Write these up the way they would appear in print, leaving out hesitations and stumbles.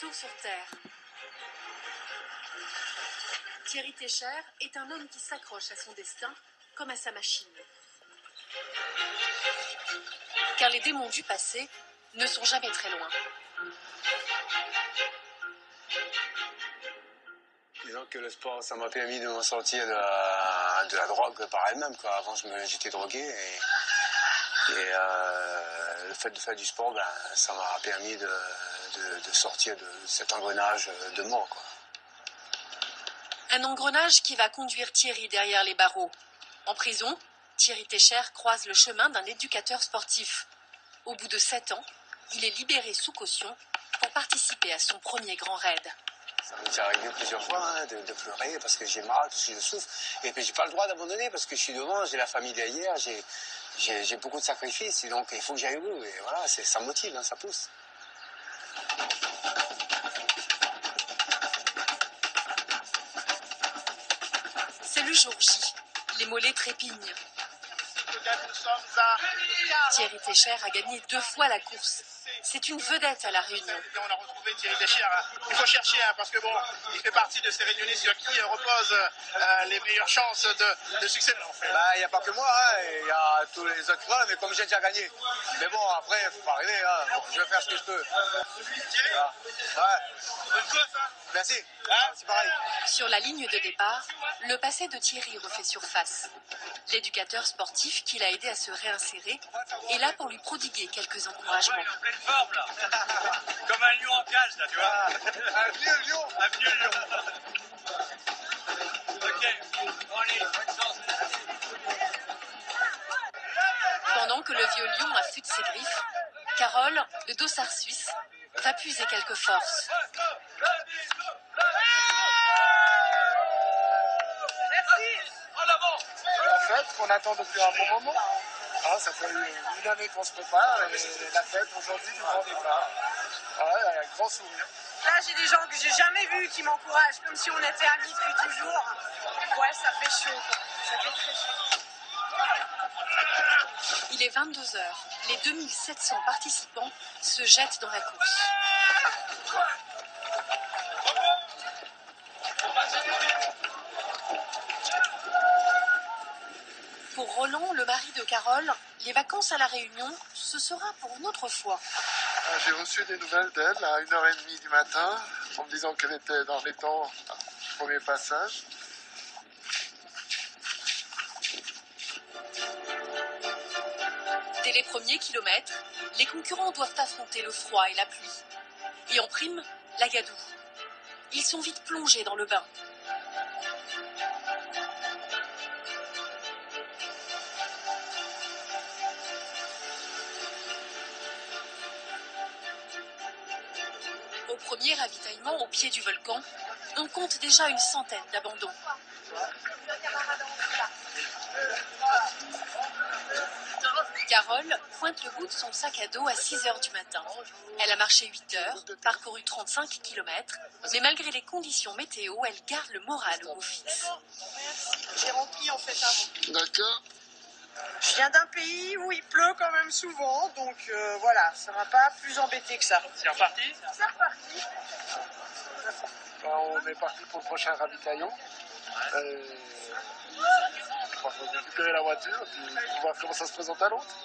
retour sur Terre. Thierry Técher est un homme qui s'accroche à son destin comme à sa machine. Car les démons du passé ne sont jamais très loin. Disons que le sport, ça m'a permis de m'en sortir de la drogue par elle-même, quoi. Avant, j'étais drogué et le fait de faire du sport, ça m'a permis de sortir de cet engrenage de mort, quoi. Un engrenage qui va conduire Thierry derrière les barreaux. En prison, Thierry Técher croise le chemin d'un éducateur sportif. Au bout de 7 ans, il est libéré sous caution pour participer à son premier grand raid. Ça m'est arrivé plusieurs fois de pleurer parce que j'ai mal, parce que je souffre. Et puis j'ai pas le droit d'abandonner parce que je suis devant, j'ai la famille derrière, j'ai beaucoup de sacrifices. Et donc il faut que j'aille au bout. Et voilà, ça motive, ça pousse. C'est le jour J. Les mollets trépignent. Thierry Técher a gagné 2 fois la course. C'est une vedette à La Réunion. On a retrouvé Thierry Técher. Il faut chercher, parce que bon, il fait partie de ces réunionnais sur qui reposent les meilleures chances de succès. Il n'y a pas que moi, il y a tous les autres gars, mais comme j'ai déjà gagné. Mais bon, après, il ne faut pas arriver, je vais faire ce que je peux. Thierry, bonne course, Merci, c'est pareil. Sur la ligne de départ, le passé de Thierry refait surface. L'éducateur sportif qui l'a aidé à se réinsérer est là pour lui prodiguer quelques encouragements. Il est en pleine forme, là. Comme un lion en cage, là, tu vois. Un vieux lion. Un vieux lion. Ok, bon, allez, bonne chance. Pendant que le vieux lion affûte ses griffes, Carole, le dossard suisse, va puiser quelques forces. La fête qu'on attend depuis un bon moment. Ça fait une année qu'on se prépare et la fête aujourd'hui du grand départ. Un grand sourire. Là, j'ai des gens que j'ai jamais vus qui m'encouragent, comme si on était amis depuis toujours. Ouais, ça fait chaud. Ça fait très chaud. Il est 22h. Les 2700 participants se jettent dans la course. Pour Roland, le mari de Carole, les vacances à La Réunion, ce sera pour une autre fois. J'ai reçu des nouvelles d'elle à 1h30 du matin, en me disant qu'elle était dans les temps du premier passage. Dès les premiers kilomètres, les concurrents doivent affronter le froid et la pluie. Et en prime, la gadoue. Ils sont vite plongés dans le bain. Au premier ravitaillement au pied du volcan, on compte déjà une centaine d'abandons. Carole pointe le bout de son sac à dos à 6h du matin. Elle a marché 8 heures, parcouru 35 km, mais malgré les conditions météo, elle garde le moral au beau fixe. J'ai rempli en fait avant. D'accord. Je viens d'un pays où il pleut quand même souvent, donc voilà, ça m'a pas plus embêté que ça. C'est reparti? C'est reparti. On est parti pour le prochain ravitaillon. On va récupérer la voiture, puis on va voir comment ça se présente à l'autre.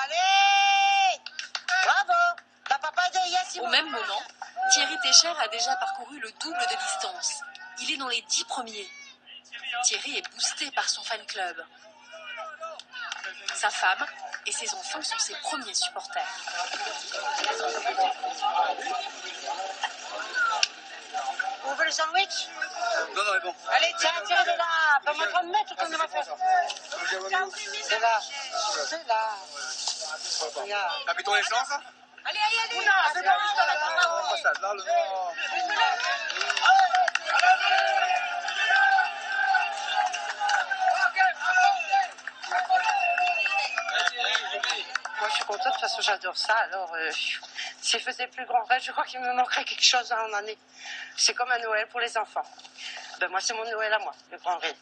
Allez! Bravo! Au même moment, Thierry Técher a déjà parcouru le double de distance. Il est dans les 10 premiers. Thierry est boosté par son fan club. Sa femme et ses enfants sont ses premiers supporters. On veut le sandwich? Non, mais bon. Allez, tiens, tirez-le là! Pas moins 30 mètres comme on va faire. C'est là. C'est là. Regarde. T'as vu ton échange? Allez, allez, allez! C'est là, Là, le nord. Moi, je suis contente parce que j'adore ça. Alors, si je faisais plus grand rêve, je crois qu'il me manquerait quelque chose en année. C'est comme un Noël pour les enfants. Moi, c'est mon Noël à moi, le grand rêve.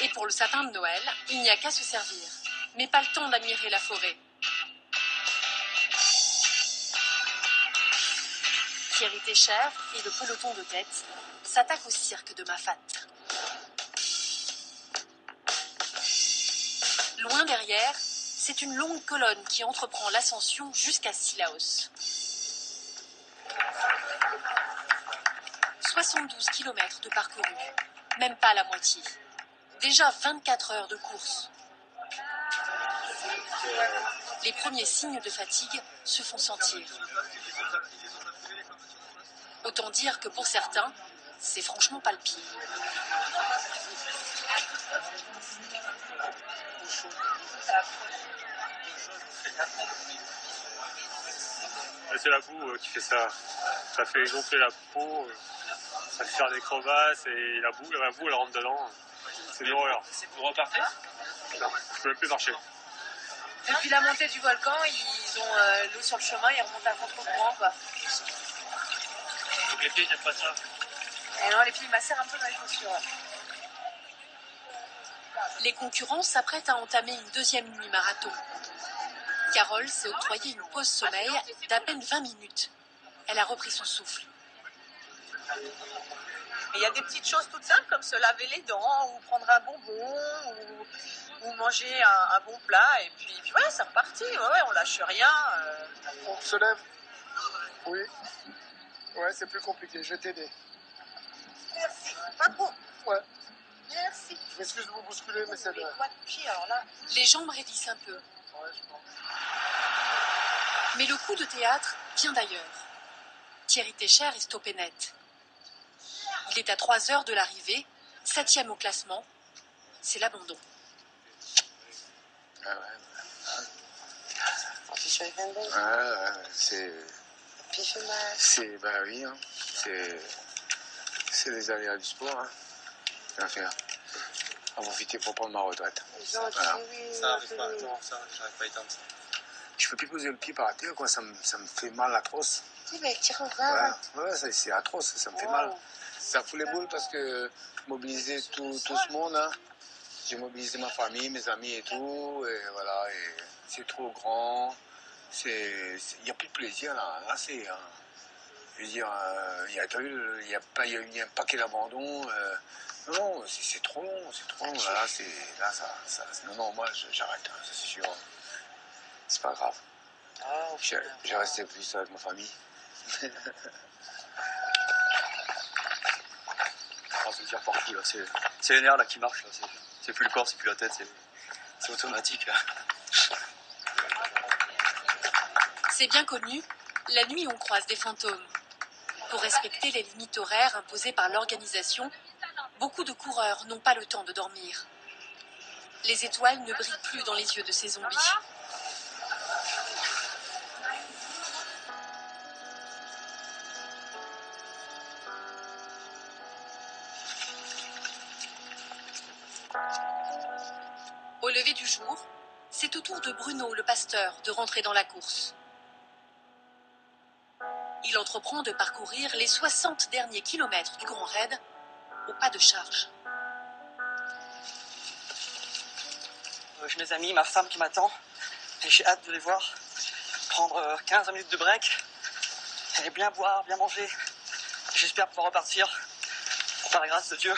Et pour le sapin de Noël, il n'y a qu'à se servir. Mais pas le temps d'admirer la forêt. Thierry Técher et le peloton de tête s'attaquent au cirque de Mafat. Loin derrière, c'est une longue colonne qui entreprend l'ascension jusqu'à Cilaos. 72 km de parcouru, même pas la moitié. Déjà 24 heures de course. Les premiers signes de fatigue se font sentir. Autant dire que pour certains, c'est franchement pas le pire. C'est la boue qui fait ça. Ça fait gonfler la peau, ça fait faire des crevasses et la boue elle rentre dedans. C'est une horreur. Vous repartez? Non, je peux même plus marcher. Depuis la montée du volcan, ils ont l'eau sur le chemin, ils remontent à contre-courant, quoi. Donc les pieds, ils n'aiment pas ça. Et non, les pieds, ils macèrent un peu dans les chaussures. Les concurrents s'apprêtent à entamer une deuxième nuit marathon. Carole s'est octroyée une pause sommeil d'à peine 20 minutes. Elle a repris son souffle. Il y a des petites choses toutes simples comme se laver les dents ou prendre un bonbon ou manger un bon plat et puis voilà, c'est reparti. Ouais, on lâche rien. On se lève. Oui. Ouais, c'est plus compliqué. Je vais t'aider. Merci. Pas trop. Ouais. Merci. Je m'excuse de vous bousculer, mais c'est Les vrai. doigts de pied, alors là. Les jambes raidissent un peu. Ouais, je pense. Mais le coup de théâtre vient d'ailleurs. Thierry Técher est stoppé net. Il est à 3 heures de l'arrivée, 7e au classement. C'est l'abandon. Ah ouais, bah oui, hein. C'est les aléas du sport. Hein. À faire. À profiter pour prendre ma retraite. Voilà. Ça arrive pas. Non, ça, j'arrive pas à éteindre ça. Je peux plus poser le pied par la terre, quoi. Ça me fait mal atroce. Mais tire Ouais, c'est atroce, ça me fait mal. Ça fout les boules parce que mobiliser tout ce monde, hein. J'ai mobilisé ma famille, mes amis et tout, et voilà, et c'est trop grand. Il n'y a plus de plaisir là, c'est. Je veux dire, il y a eu un paquet d'abandon. Non, c'est trop long, Là, non, moi j'arrête, hein, c'est sûr. C'est pas grave. J'ai resté plus avec ma famille. C'est dire partout là, c'est les nerfs là qui marchent là. C'est plus le corps, c'est plus la tête, c'est automatique là. C'est bien connu, la nuit on croise des fantômes. Pour respecter les limites horaires imposées par l'organisation, beaucoup de coureurs n'ont pas le temps de dormir. Les étoiles ne brillent plus dans les yeux de ces zombies. Au lever du jour, c'est au tour de Bruno, le pasteur, de rentrer dans la course. Il entreprend de parcourir les 60 derniers kilomètres du Grand Raid au pas de charge. J'ai mes amis, ma femme qui m'attend, et j'ai hâte de les voir. Prendre 15 minutes de break, et bien boire, bien manger. J'espère pouvoir repartir, par la grâce de Dieu.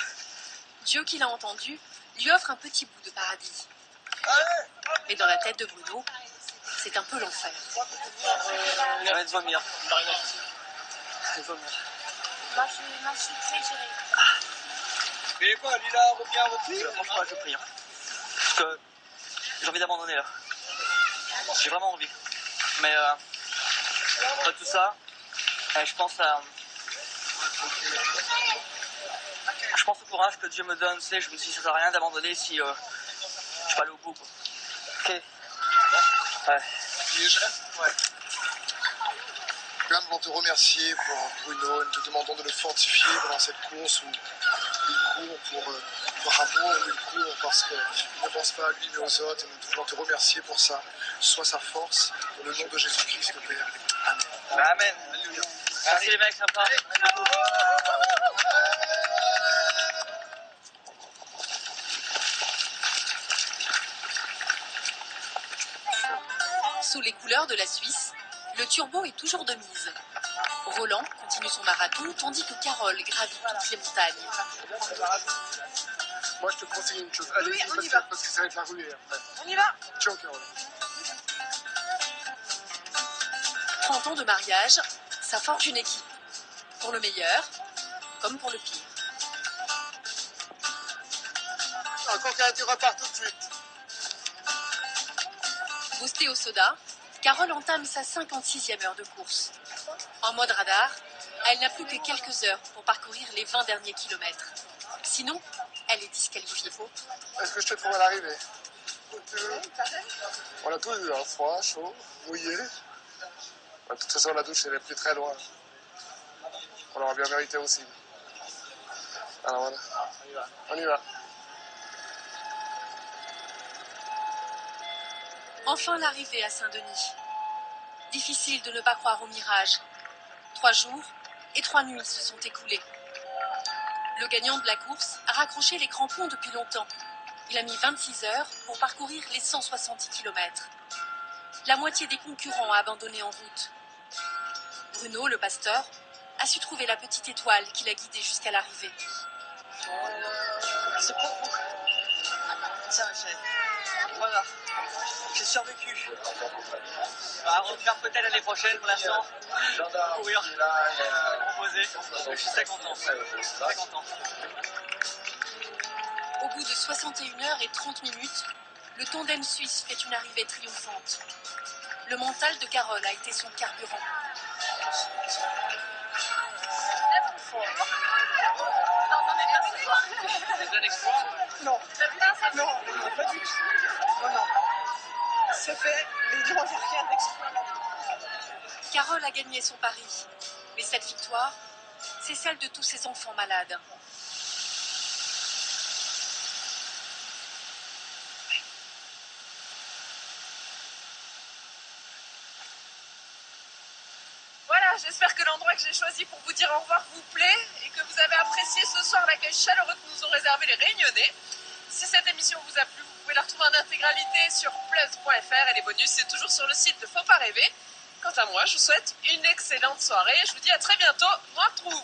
Dieu qui l'a entendu lui offre un petit bout de paradis. Mais dans la tête de Bruno, c'est un peu l'enfer. J'arrête de vomir. J'arrête de vomir. Moi, je suis très gérée. Mais quoi, Lila revient au franchement, je prie. Hein. Parce que j'ai envie d'abandonner là. J'ai vraiment envie. Mais après tout ça, je pense au courage que Dieu me donne. Tu sais, je me suis dit, ça sert à rien d'abandonner si je suis pas allé au bout. Quoi. Ok. Ouais. Ouais. Là, nous voulons te remercier pour Bruno et nous te demandons de le fortifier pendant cette course où il court pour amour, où il court parce qu'il ne pense pas à lui mais aux autres. Et nous voulons te remercier pour ça. Sois sa force, dans le nom de Jésus-Christ, Père. Amen. Amen. Merci les mecs, sympa. Sous les couleurs de la Suisse, le turbo est toujours de mise. Roland continue son marathon tandis que Carole gravit toutes les montagnes. Moi, je te conseille une chose. Allez, Oui, on y parce, va. parce que ça va être la ruée après. On y va. Ciao, Carole. 30 ans de mariage, ça forge une équipe. Pour le meilleur, comme pour le pire. Encore qu'un, tu repars tout de suite. Boostée au soda, Carole entame sa 56e heure de course. En mode radar, elle n'a plus que quelques heures pour parcourir les 20 derniers kilomètres. Sinon, elle est disqualifiée. Est-ce que je te trouve à l'arrivée? On a tout eu, hein. Froid, chaud, mouillé. De toute façon, la douche, elle est plus très loin. On l'aura bien mérité aussi. Alors voilà, on y va. Enfin l'arrivée à Saint-Denis. Difficile de ne pas croire au mirage. 3 jours et 3 nuits se sont écoulés. Le gagnant de la course a raccroché les crampons depuis longtemps. Il a mis 26 heures pour parcourir les 170 km. La moitié des concurrents a abandonné en route. Bruno, le pasteur, a su trouver la petite étoile qui l'a guidé jusqu'à l'arrivée. C'est pour vous. Tiens, Michel. Voilà. J'ai survécu. On va refaire peut-être l'année prochaine pour l'instant. Courir. Proposer. Je suis très content. Très content. Au bout de 61 heures et 30 minutes, le tandem suisse fait une arrivée triomphante. Le mental de Carole a été son carburant. C'est un exploit. Non, pas du tout. Non. C'est fait, mais non, il n'y a rien d'exploit. Carole a gagné son pari. Mais cette victoire, c'est celle de tous ses enfants malades. Voilà, j'espère que l'endroit que j'ai choisi pour vous dire au revoir vous plaît et que vous avez apprécié ce soir l'accueil chaleureux que nous ont réservé les Réunionnais. Si cette émission vous a plu, vous pouvez la retrouver en intégralité sur plus.fr et les bonus, c'est toujours sur le site de Faut pas rêver. Quant à moi, je vous souhaite une excellente soirée et je vous dis à très bientôt. Moi, trouve.